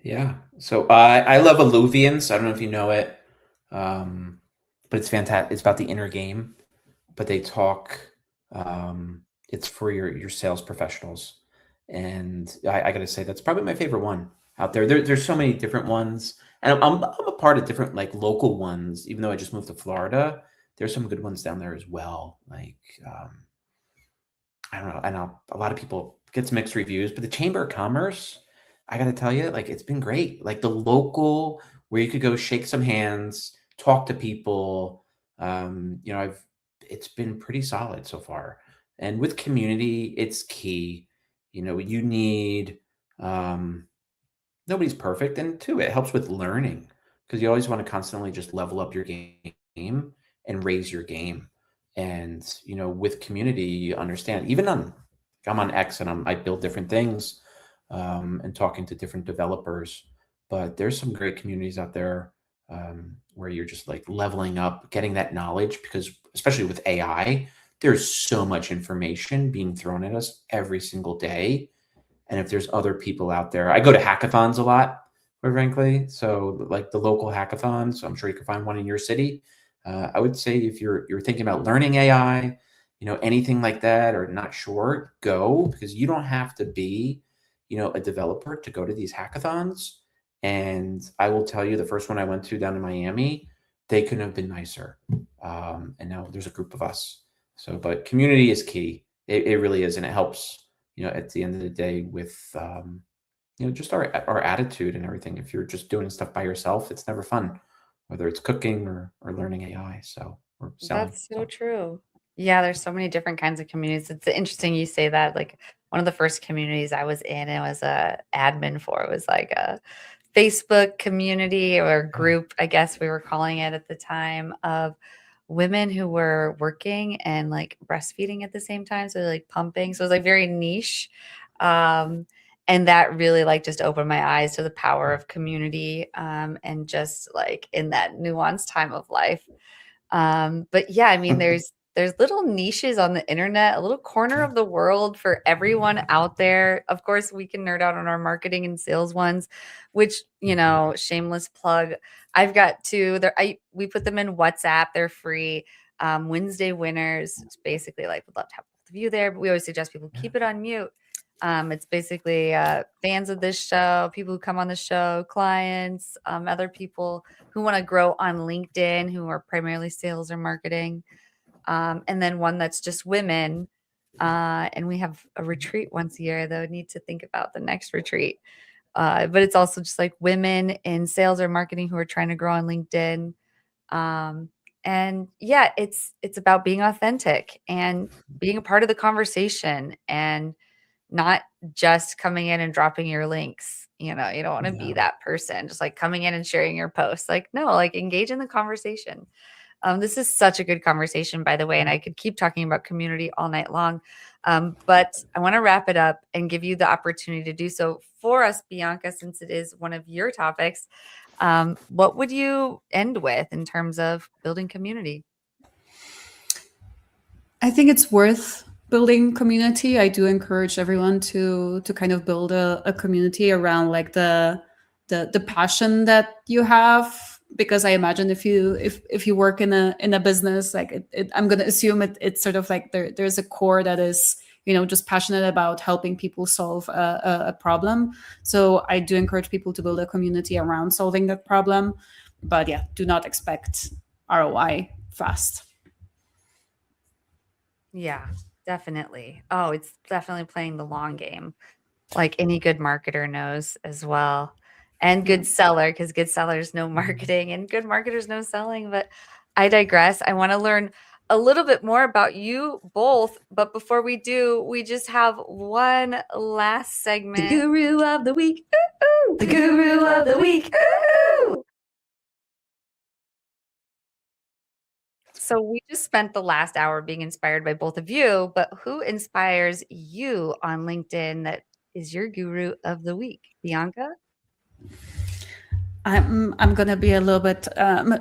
[SPEAKER 2] Yeah. So I love Alluvians. I don't know if you know it, but it's fantastic. It's about the inner game, but they talk, it's for your sales professionals. And I got to say, that's probably my favorite one out there. There's so many different ones, and I'm a part of different like local ones, even though I just moved to Florida. There's some good ones down there as well. Like, I don't know. I know a lot of people get some mixed reviews, but the Chamber of Commerce, I got to tell you, like, it's been great. Like the local where you could go shake some hands, talk to people. It's been pretty solid so far. And with community, it's key. You need, nobody's perfect. And two, it helps with learning, because you always want to constantly just level up your game and raise your game. And, with community, you understand, I'm on X and I build different things, and talking to different developers, but there's some great communities out there, where you're just like leveling up, getting that knowledge, because especially with AI, there's so much information being thrown at us every single day. And if there's other people out there, I go to hackathons a lot, quite frankly. So like the local hackathons, I'm sure you can find one in your city. I would say if you're thinking about learning AI, anything like that, or not sure, go, because you don't have to be, a developer to go to these hackathons. And I will tell you, the first one I went to down in Miami, they couldn't have been nicer. And now there's a group of us. So, but community is key. It really is. And it helps, at the end of the day with, just our attitude and everything. If you're just doing stuff by yourself, it's never fun, whether it's cooking or learning AI. Or selling.
[SPEAKER 1] That's so true. Yeah, there's so many different kinds of communities. It's interesting you say that. Like one of the first communities I was in, it was a admin for. It was like a Facebook community or group, I guess we were calling it at the time, of women who were working and like breastfeeding at the same time. So like pumping. So it was like very niche. And that really like just opened my eyes to the power of community, and just like in that nuanced time of life. But yeah, I mean, there's little niches on the internet, a little corner of the world for everyone out there. Of course, we can nerd out on our marketing and sales ones, which, shameless plug. I've got two. We put them in WhatsApp. They're free. WinsDay winners. It's basically like we'd love to have both of you there, but we always suggest people keep it on mute. It's basically fans of this show, people who come on the show, clients, other people who want to grow on LinkedIn, who are primarily sales or marketing. And then one that's just women. And we have a retreat once a year, though. Need to think about the next retreat. But it's also just like women in sales or marketing who are trying to grow on LinkedIn. And yeah, it's about being authentic and being a part of the conversation and not just coming in and dropping your links. You don't want to be that person just like coming in and sharing your posts. Like, no, like engage in the conversation. This is such a good conversation, by the way, and I could keep talking about community all night long. But I want to wrap it up and give you the opportunity to do so for us, Bianca, since it is one of your topics. What would you end with in terms of building community?
[SPEAKER 3] I think it's worth building community. I do encourage everyone to kind of build a community around like the passion that you have, because I imagine if you work in a business, like I'm going to assume it's sort of like there's a core that is just passionate about helping people solve a problem. So I do encourage people to build a community around solving that problem, but yeah, do not expect ROI fast.
[SPEAKER 1] Yeah, definitely. Oh, it's definitely playing the long game, like any good marketer knows as well. And good seller, because good sellers know marketing and good marketers know selling. But I digress. I want to learn a little bit more about you both. But before we do, we just have one last segment. The Guru of the Week. Ooh, the Guru of the Week. Ooh. So we just spent the last hour being inspired by both of you, but who inspires you on LinkedIn that is your guru of the week? Bianca?
[SPEAKER 3] I'm gonna be a little bit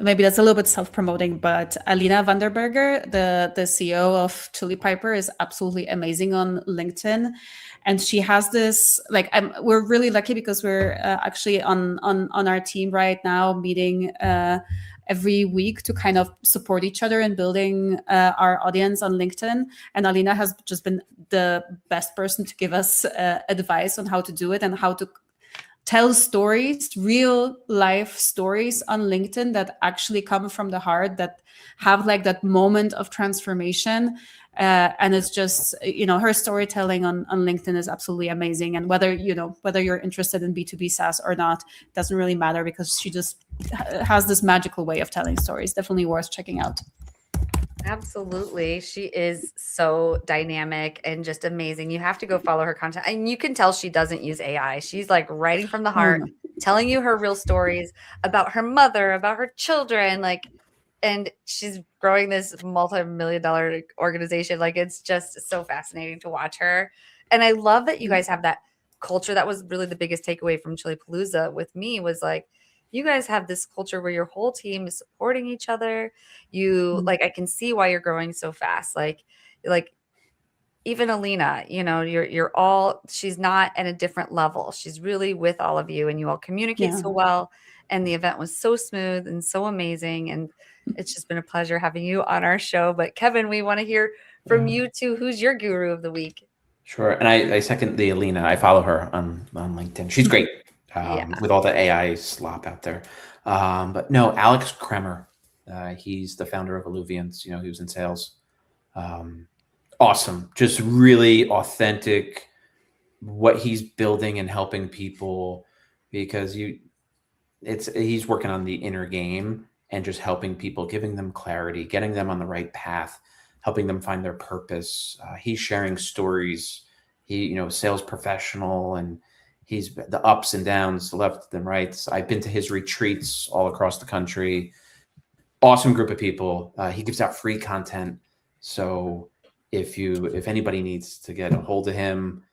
[SPEAKER 3] maybe that's a little bit self-promoting, but Alina Vanderberger, the CEO of Chili Piper, is absolutely amazing on LinkedIn, and she has this like we're really lucky because we're actually on our team right now meeting every week to kind of support each other in building our audience on LinkedIn. And Alina has just been the best person to give us advice on how to do it and how to tell stories, real life stories on LinkedIn that actually come from the heart, that have like that moment of transformation. And it's just, her storytelling on LinkedIn is absolutely amazing. And whether you're interested in B2B SaaS or not, doesn't really matter, because she just has this magical way of telling stories. Definitely worth checking out.
[SPEAKER 1] Absolutely. She is so dynamic and just amazing. You have to go follow her content. And you can tell she doesn't use AI. She's like writing from the heart, telling you her real stories about her mother, about her children, and she's growing this multi-million-dollar organization. Like, it's just so fascinating to watch her. And I love that you guys have that culture. That was really the biggest takeaway from Chili Palooza with me, was like, you guys have this culture where your whole team is supporting each other. You like, I can see why you're growing so fast. Like even Alina, you're all, she's not at a different level. She's really with all of you, and you all communicate so well. And the event was so smooth and so amazing. And it's just been a pleasure having you on our show. But Kevin, we want to hear from you too. Who's your guru of the week?
[SPEAKER 2] Sure. And I second the Alina. I follow her on LinkedIn. She's great. With all the AI slop out there. But no, Alex Kremer, he's the founder of Illuvians. He was in sales. Awesome. Just really authentic what he's building and helping people, because he's working on the inner game and just helping people, giving them clarity, getting them on the right path, helping them find their purpose. He's sharing stories. He, sales professional, and he's the ups and downs, the left and rights. I've been to his retreats all across the country. awesome group of people. He gives out free content. So if anybody needs to get a hold of him,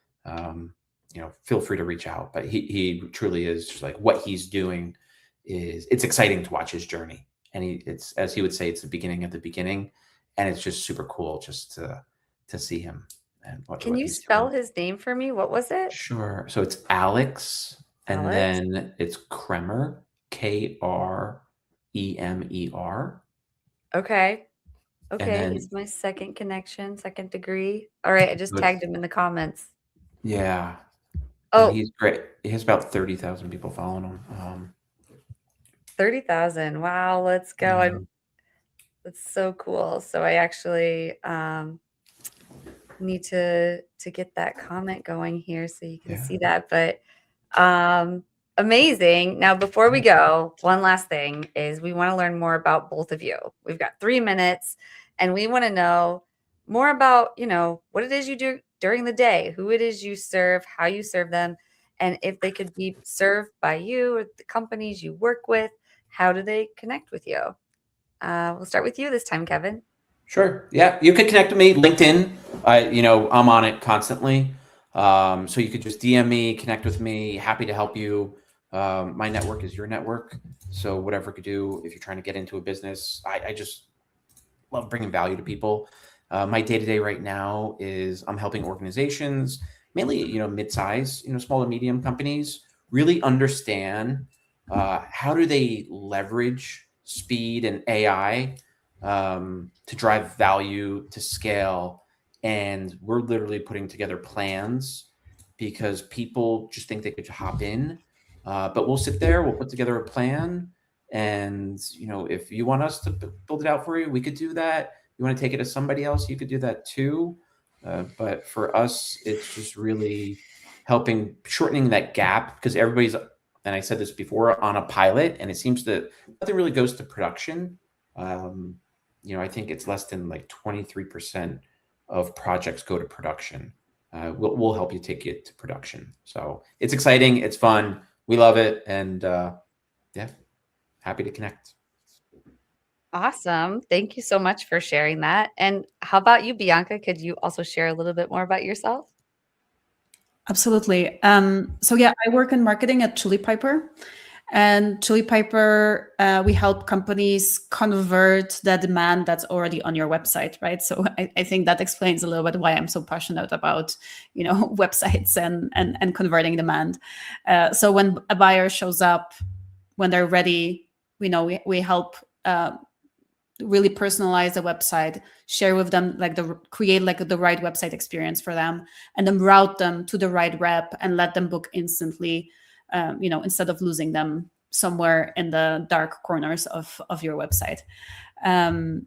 [SPEAKER 2] feel free to reach out. But he truly is just like what he's doing it's exciting to watch his journey. And it's, as he would say, it's the beginning of the beginning. And it's just super cool just to see him. And
[SPEAKER 1] Can you spell his name for me? What was it?
[SPEAKER 2] Sure. So it's Alex, and then it's Kremer, Kremer.
[SPEAKER 1] Okay.
[SPEAKER 2] Then,
[SPEAKER 1] he's my second connection, second degree. All right, I just tagged him in the comments.
[SPEAKER 2] Yeah.
[SPEAKER 1] Oh,
[SPEAKER 2] and he's great. He has about 30,000 people following him.
[SPEAKER 1] 30,000. Wow, let's go.
[SPEAKER 2] Yeah.
[SPEAKER 1] That's so cool. So I actually need to get that comment going here so you can see that. But amazing. Now, before we go, one last thing is we want to learn more about both of you. We've got 3 minutes and we want to know more about, what it is you do during the day, who it is you serve, how you serve them, and if they could be served by you or the companies you work with, how do they connect with you? We'll start with you this time, Kevin.
[SPEAKER 2] Sure. Yeah, you could connect with me, LinkedIn. I'm on it constantly. So you could just DM me, connect with me. Happy to help you. My network is your network. So whatever I could do, if you're trying to get into a business, I just love bringing value to people. My day-to-day right now is I'm helping organizations, mainly, mid-size, small to medium companies, really understand how do they leverage speed and AI to drive value, to scale. And we're literally putting together plans because people just think they could hop in. But we'll sit there, we'll put together a plan. And, if you want us to build it out for you, we could do that. You want to take it to somebody else, you could do that too. But for us, it's just really shortening that gap, because everybody's, and I said this before, on a pilot, and it seems that nothing really goes to production. I think it's less than like 23% of projects go to production. We'll help you take it to production. So it's exciting. It's fun. We love it. And happy to connect.
[SPEAKER 1] Awesome. Thank you so much for sharing that. And how about you, Bianca? Could you also share a little bit more about yourself?
[SPEAKER 3] Absolutely. I work in marketing at Chili Piper. And Chili Piper, we help companies convert the demand that's already on your website, right? So I think that explains a little bit why I'm so passionate about, websites and converting demand. So when a buyer shows up, when they're ready, we help really personalize the website, share with them create the right website experience for them, and then route them to the right rep and let them book instantly. Instead of losing them somewhere in the dark corners of your website. And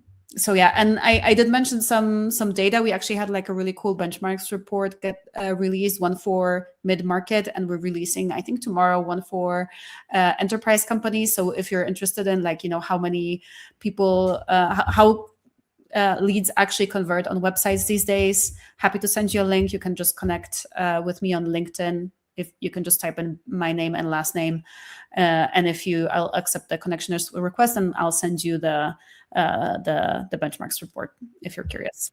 [SPEAKER 3] I did mention some data. We actually had a really cool benchmarks report get released, one for mid-market, and we're releasing, I think tomorrow, one for enterprise companies. So if you're interested in how many people, how leads actually convert on websites these days, happy to send you a link. You can just connect with me on LinkedIn. If you can just type in my name and last name, and I'll accept the connection request, and I'll send you the benchmarks report if you're curious.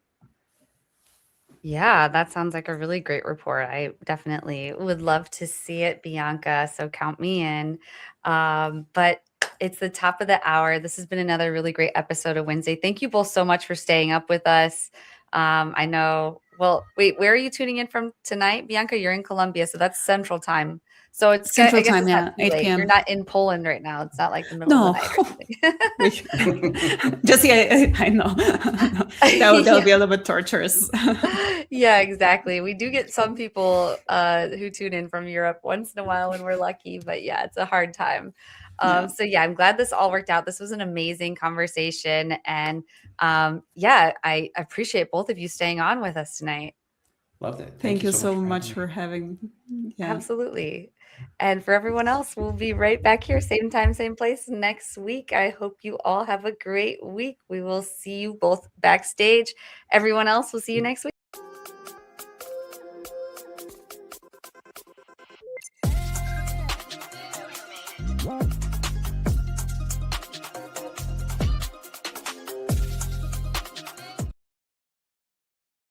[SPEAKER 1] Yeah, that sounds like a really great report. I definitely would love to see it, Bianca. So count me in. But it's the top of the hour. This has been another really great episode of WinsDay. Thank you both so much for staying up with us. I know. Well, wait, where are you tuning in from tonight? Bianca, you're in Colombia, so that's Central Time. So it's
[SPEAKER 3] Central Time, yeah, 8 p.m.
[SPEAKER 1] You're not in Poland right now. It's not like the middle of the night. Or
[SPEAKER 3] Jessie, I know. That would be a little bit torturous.
[SPEAKER 1] Yeah, exactly. We do get some people who tune in from Europe once in a while when we're lucky, but yeah, it's a hard time. I'm glad this all worked out. This was an amazing conversation. And I appreciate both of you staying on with us tonight.
[SPEAKER 2] Loved it.
[SPEAKER 3] Thank you so much for having me. Yeah.
[SPEAKER 1] Absolutely. And for everyone else, we'll be right back here, same time, same place next week. I hope you all have a great week. We will see you both backstage. Everyone else, we'll see you next week.